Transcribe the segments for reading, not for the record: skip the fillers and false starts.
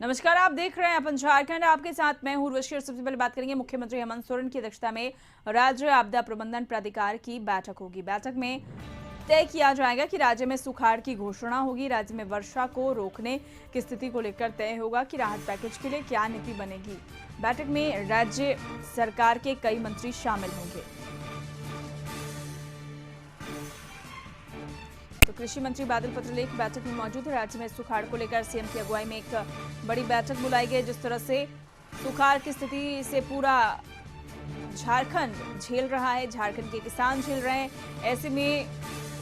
नमस्कार, आप देख रहे हैं अपन झारखंड। आपके साथ मैं हूं उर्वशी। सबसे पहले बात करेंगे मुख्यमंत्री हेमंत सोरेन की अध्यक्षता में राज्य आपदा प्रबंधन प्राधिकार की बैठक होगी। बैठक में तय किया जाएगा कि राज्य में सुखाड़ की घोषणा होगी, राज्य में वर्षा को रोकने की स्थिति को लेकर तय होगा कि राहत पैकेज के लिए क्या नीति बनेगी। बैठक में राज्य सरकार के कई मंत्री शामिल होंगे। तो कृषि मंत्री बादल पत्रलेख बैठक में मौजूद है। राज्य में सुखाड़ को लेकर सीएम की अगुवाई में एक बड़ी बैठक बुलाई गई। जिस तरह से सुखाड़ की स्थिति से पूरा झारखंड झेल रहा है, झारखंड के किसान झेल रहे हैं, ऐसे में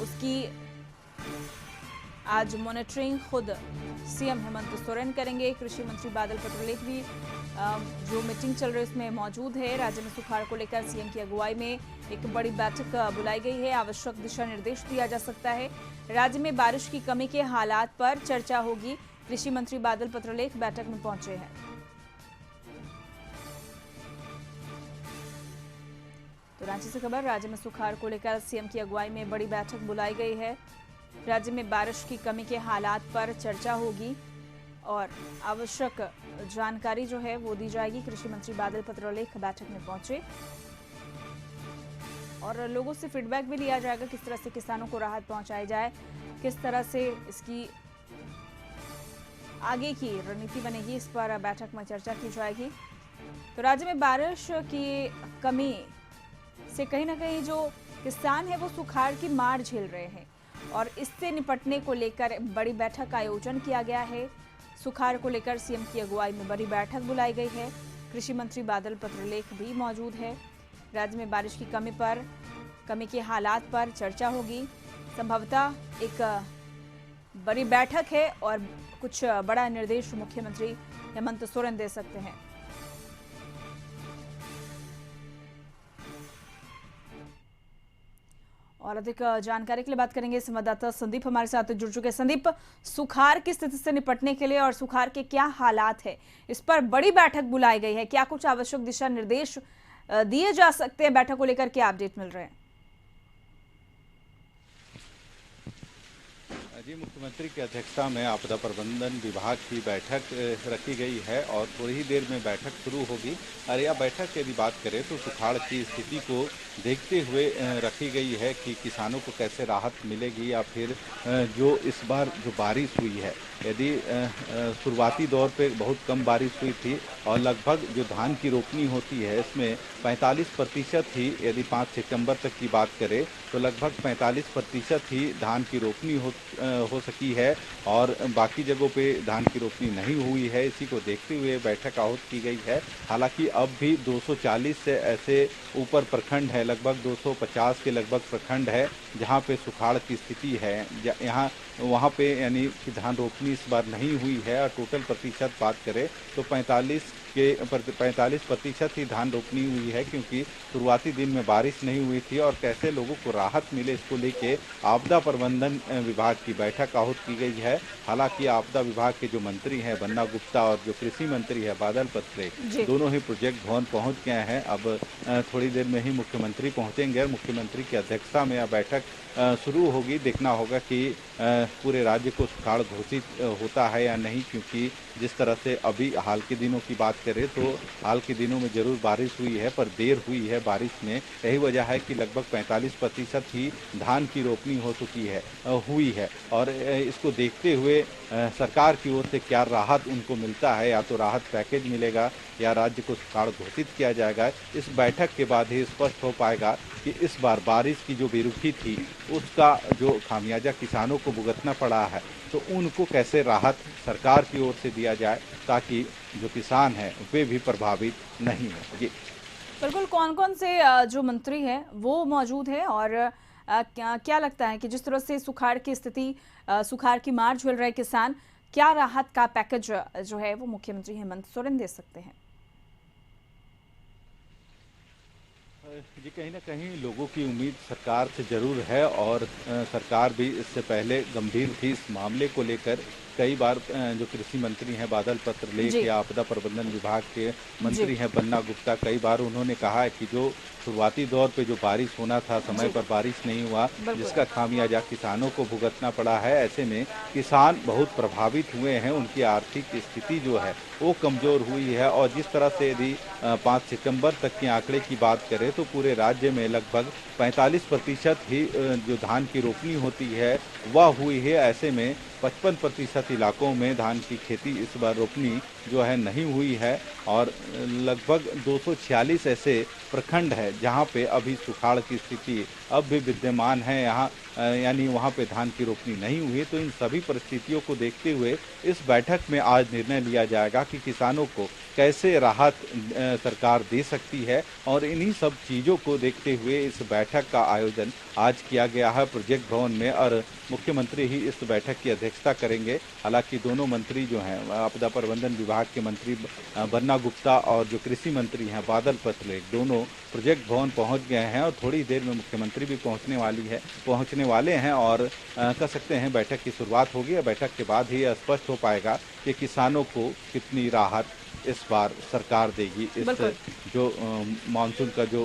उसकी आज मॉनिटरिंग खुद सीएम हेमंत सोरेन करेंगे। कृषि मंत्री बादल पत्रलेख भी जो मीटिंग चल रही है उसमें मौजूद है। राज्य में सुखाड़ को लेकर सीएम की अगुवाई में एक बड़ी बैठक बुलाई गई है। आवश्यक दिशा निर्देश दिया जा सकता है। राज्य में बारिश की कमी के हालात पर चर्चा होगी। कृषि मंत्री बादल पत्रलेख बैठक में पहुंचे हैं। तो रांची से खबर, राज्य में सुखाड़ को लेकर सीएम की अगुवाई में बड़ी बैठक बुलाई गई है। राज्य में बारिश की कमी के हालात पर चर्चा होगी और आवश्यक जानकारी जो है वो दी जाएगी। कृषि मंत्री बादल पत्रलेख बैठक में पहुंचे और लोगों से फीडबैक भी लिया जाएगा, किस तरह से किसानों को राहत पहुंचाई जाए, किस तरह से इसकी आगे की रणनीति बनेगी, इस पर बैठक में चर्चा की जाएगी। तो राज्य में बारिश की कमी से कहीं ना कहीं जो किसान है वो सुखाड़ की मार झेल रहे हैं और इससे निपटने को लेकर बड़ी बैठक का आयोजन किया गया है। सुखाड़ को लेकर सीएम की अगुवाई में बड़ी बैठक बुलाई गई है। कृषि मंत्री बादल पत्रलेख भी मौजूद है। राज्य में बारिश की कमी के हालात पर चर्चा होगी। संभवतः एक बड़ी बैठक है और कुछ बड़ा निर्देश मुख्यमंत्री हेमंत सोरेन दे सकते हैं। और अधिक जानकारी के लिए बात करेंगे संवाददाता संदीप हमारे साथ जुड़ चुके हैं। संदीप, सुखाड़ की स्थिति से निपटने के लिए और सुखाड़ के क्या हालात है, इस पर बड़ी बैठक बुलाई गई है। क्या कुछ आवश्यक दिशा निर्देश दिए जा सकते हैं? बैठक को लेकर क्या अपडेट मिल रहे हैं? जी, मुख्यमंत्री की अध्यक्षता में आपदा प्रबंधन विभाग की बैठक रखी गई है और थोड़ी ही देर में बैठक शुरू होगी। और यह बैठक यदि बात करें तो सुखाड़ की स्थिति को देखते हुए रखी गई है कि किसानों को कैसे राहत मिलेगी या फिर जो इस बार जो बारिश हुई है, यदि शुरुआती दौर पे बहुत कम बारिश हुई थी और लगभग जो धान की रोपनी होती है इसमें 45% ही, यदि 5 सितंबर तक की बात करें तो लगभग 45% ही धान की रोपनी हो सकी है और बाकी जगहों पे धान की रोपनी नहीं हुई है। इसी को देखते हुए बैठक आहूत की गई है। हालांकि अब भी 240 से ऐसे ऊपर प्रखंड है, लगभग 250 के लगभग प्रखंड है जहां पे सुखाड़ की स्थिति है। यहाँ वहाँ पे यानी कि धान रोपनी इस बार नहीं हुई है और टोटल प्रतिशत बात करें तो 45% ही धान रोपनी हुई है, क्योंकि शुरुआती दिन में बारिश नहीं हुई थी। और कैसे लोगों को राहत मिले इसको लेके आपदा प्रबंधन विभाग की बैठक आहूत की गई है। हालांकि आपदा विभाग के जो मंत्री हैं बन्ना गुप्ता और जो कृषि मंत्री है बादल पत्रलेख, दोनों ही प्रोजेक्ट भवन पहुंच गए हैं। अब थोड़ी देर में ही मुख्यमंत्री पहुंचेंगे और मुख्यमंत्री की अध्यक्षता में यह बैठक शुरू होगी। देखना होगा कि पूरे राज्य को सुखाड़ घोषित होता है या नहीं, क्योंकि जिस तरह से अभी हाल के दिनों की बात करें तो हाल के दिनों में जरूर बारिश हुई है पर देर हुई है बारिश में। यही वजह है कि लगभग 45% ही धान की रोपनी हुई है और इसको देखते हुए सरकार की ओर से क्या राहत उनको मिलता है, या तो राहत पैकेज मिलेगा या राज्य को सुखाड़ घोषित किया जाएगा, इस बैठक के बाद ही स्पष्ट हो पाएगा कि इस बार बारिश की जो बेरुखी थी उसका जो खामियाजा किसानों को भुगतना पड़ा है तो उनको कैसे राहत सरकार की ओर से दिया जाए ताकि जो किसान हैं वे भी प्रभावित नहीं हो। जी बिल्कुल, कौन कौन से जो मंत्री हैं वो मौजूद है और क्या लगता है कि जिस तरह से सुखाड़ की स्थिति, सुखाड़ की मार झेल रहे किसान, क्या राहत का पैकेज जो है वो मुख्यमंत्री हेमंत सोरेन दे सकते हैं? जी, कहीं ना कहीं लोगों की उम्मीद सरकार से जरूर है और सरकार भी इससे पहले गंभीर थी इस मामले को लेकर कई बार जो कृषि मंत्री हैं बादल पत्रलेख जी। या आपदा प्रबंधन विभाग के जी। मंत्री हैं बन्ना गुप्ता, कई बार उन्होंने कहा है कि जो शुरुआती दौर पे जो बारिश होना था, समय जी। पर बारिश नहीं हुआ, बिल्कुल। जिसका खामियाजा किसानों को भुगतना पड़ा है। ऐसे में किसान बहुत प्रभावित हुए हैं, उनकी आर्थिक स्थिति जो है वो कमज़ोर हुई है और जिस तरह से यदि 5 सितंबर तक के आंकड़े की बात करें तो पूरे राज्य में लगभग 45% ही जो धान की रोपनी होती है वह हुई है। ऐसे में 55% इलाकों में धान की खेती इस बार रोपनी जो है नहीं हुई है और लगभग 246 ऐसे प्रखंड है जहां पे अभी सुखाड़ की स्थिति अब भी विद्यमान है। यहाँ यानी वहाँ पे धान की रोपनी नहीं हुई है। तो इन सभी परिस्थितियों को देखते हुए इस बैठक में आज निर्णय लिया जाएगा कि किसानों को कैसे राहत सरकार दे सकती है और इन्हीं सब चीज़ों को देखते हुए इस बैठक का आयोजन आज किया गया है प्रोजेक्ट भवन में और मुख्यमंत्री ही इस बैठक की अध्यक्षता करेंगे। हालांकि दोनों मंत्री जो हैं आपदा प्रबंधन विभाग के मंत्री बन्ना गुप्ता और जो कृषि मंत्री हैं बादल पत्रलेख, दोनों प्रोजेक्ट भवन पहुंच गए हैं और थोड़ी देर में मुख्यमंत्री भी पहुंचने वाले हैं और कह सकते हैं बैठक की शुरुआत होगी और बैठक के बाद ही यह स्पष्ट हो पाएगा कि किसानों को कितनी राहत इस बार सरकार देगी। इस बिल्कुल। जो मानसून का जो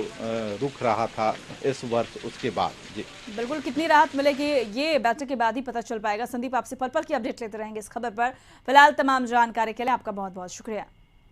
रुख रहा था इस वर्ष उसके बाद। जी बिल्कुल, कितनी राहत मिलेगी ये बैठक के बाद ही पता चल पाएगा। संदीप, आपसे पल पल की अपडेट लेते रहेंगे इस खबर पर। फिलहाल तमाम जानकारी के लिए आपका बहुत बहुत शुक्रिया।